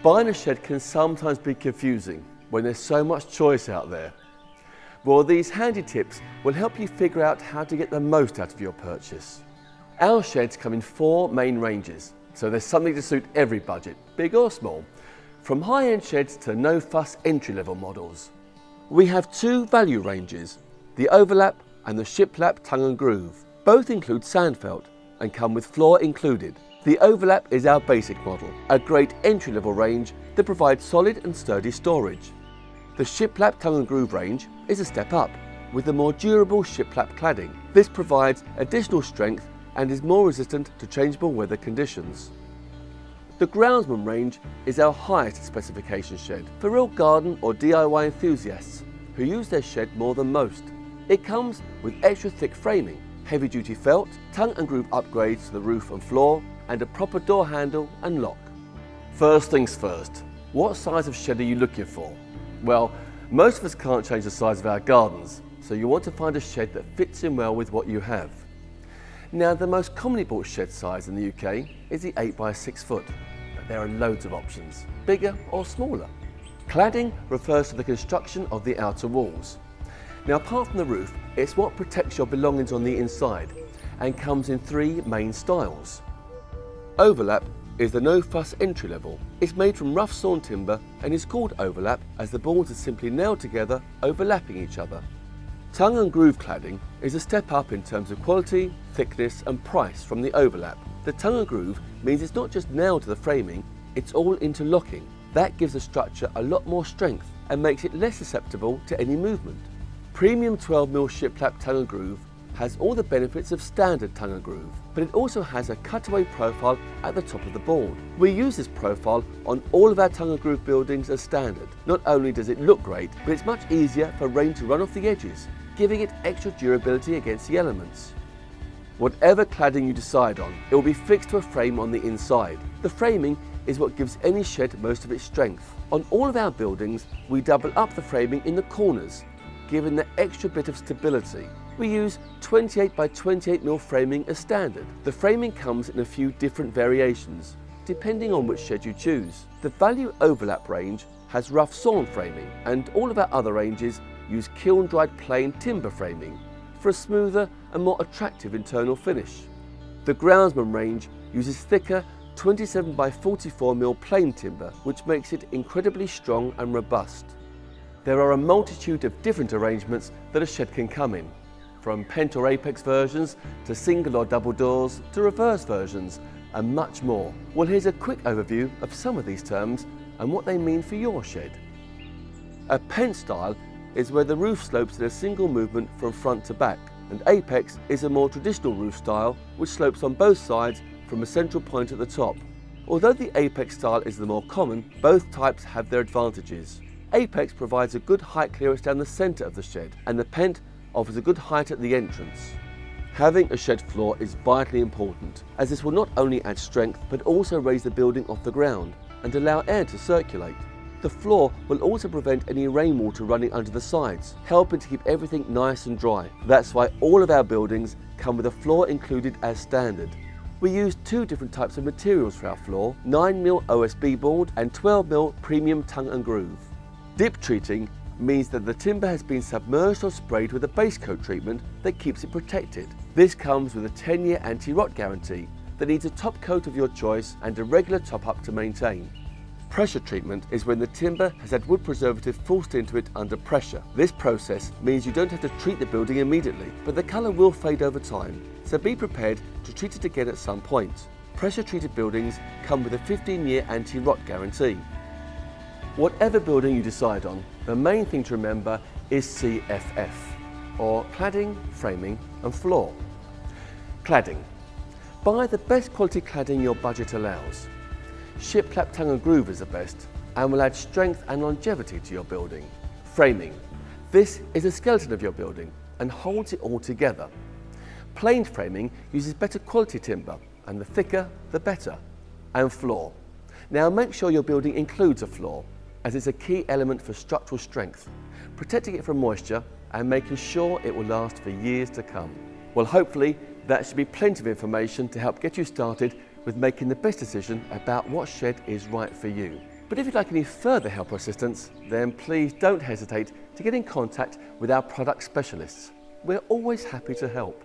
Buying a shed can sometimes be confusing when there's so much choice out there. Well, these handy tips will help you figure out how to get the most out of your purchase. Our sheds come in 4 main ranges, so there's something to suit every budget, big or small, from high-end sheds to no-fuss entry-level models. We have 2 value ranges, the Overlap and the Shiplap Tongue and Groove. Both include sand felt and come with floor included. The Overlap is our basic model, a great entry-level range that provides solid and sturdy storage. The Shiplap Tongue and Groove range is a step up, with the more durable Shiplap cladding. This provides additional strength and is more resistant to changeable weather conditions. The Groundsman range is our highest specification shed for real garden or DIY enthusiasts who use their shed more than most. It comes with extra thick framing, heavy-duty felt, tongue and groove upgrades to the roof and floor, and a proper door handle and lock. First things first, what size of shed are you looking for? Well, most of us can't change the size of our gardens, so you want to find a shed that fits in well with what you have. Now, the most commonly bought shed size in the UK is the 8 by 6 foot, but there are loads of options, bigger or smaller. Cladding refers to the construction of the outer walls. Now, apart from the roof, it's what protects your belongings on the inside and comes in 3 main styles. Overlap is the no-fuss entry level. It's made from rough sawn timber and is called Overlap as the boards are simply nailed together, overlapping each other. Tongue and Groove cladding is a step up in terms of quality, thickness and price from the Overlap. The Tongue and Groove means it's not just nailed to the framing, it's all interlocking. That gives the structure a lot more strength and makes it less susceptible to any movement. Premium 12mm Shiplap Tongue and Groove has all the benefits of standard Tongue and Groove, but it also has a cutaway profile at the top of the board. We use this profile on all of our Tongue and Groove buildings as standard. Not only does it look great, but it's much easier for rain to run off the edges, giving it extra durability against the elements. Whatever cladding you decide on, it will be fixed to a frame on the inside. The framing is what gives any shed most of its strength. On all of our buildings, we double up the framing in the corners, giving the extra bit of stability. We use 28 by 28mm framing as standard. The framing comes in a few different variations, depending on which shed you choose. The Value Overlap range has rough sawn framing, and all of our other ranges use kiln-dried plain timber framing for a smoother and more attractive internal finish. The Groundsman range uses thicker 27 by 44mm plain timber, which makes it incredibly strong and robust. There are a multitude of different arrangements that a shed can come in, from pent or apex versions to single or double doors to reverse versions and much more. Well, here's a quick overview of some of these terms and what they mean for your shed. A pent style is where the roof slopes in a single movement from front to back, and apex is a more traditional roof style which slopes on both sides from a central point at the top. Although the apex style is the more common, both types have their advantages. Apex provides a good height clearance down the centre of the shed, and the pent offers a good height at the entrance. Having a shed floor is vitally important, as this will not only add strength but also raise the building off the ground and allow air to circulate. The floor will also prevent any rainwater running under the sides, helping to keep everything nice and dry. That's why all of our buildings come with a floor included as standard. We use 2 different types of materials for our floor, 9mm OSB board and 12mm premium Tongue and Groove. Dip treating means that the timber has been submerged or sprayed with a base coat treatment that keeps it protected. This comes with a 10-year anti-rot guarantee that needs a top coat of your choice and a regular top-up to maintain. Pressure treatment is when the timber has had wood preservative forced into it under pressure. This process means you don't have to treat the building immediately, but the colour will fade over time, so be prepared to treat it again at some point. Pressure treated buildings come with a 15-year anti-rot guarantee. Whatever building you decide on, the main thing to remember is CFF, or cladding, framing and floor. Cladding. Buy the best quality cladding your budget allows. Shiplap Tongue and Groove is the best and will add strength and longevity to your building. Framing. This is a skeleton of your building and holds it all together. Planed framing uses better quality timber, and the thicker the better. And floor. Now make sure your building includes a floor, as it's a key element for structural strength, protecting it from moisture and making sure it will last for years to come. Well, hopefully that should be plenty of information to help get you started with making the best decision about what shed is right for you. But if you'd like any further help or assistance, then please don't hesitate to get in contact with our product specialists. We're always happy to help.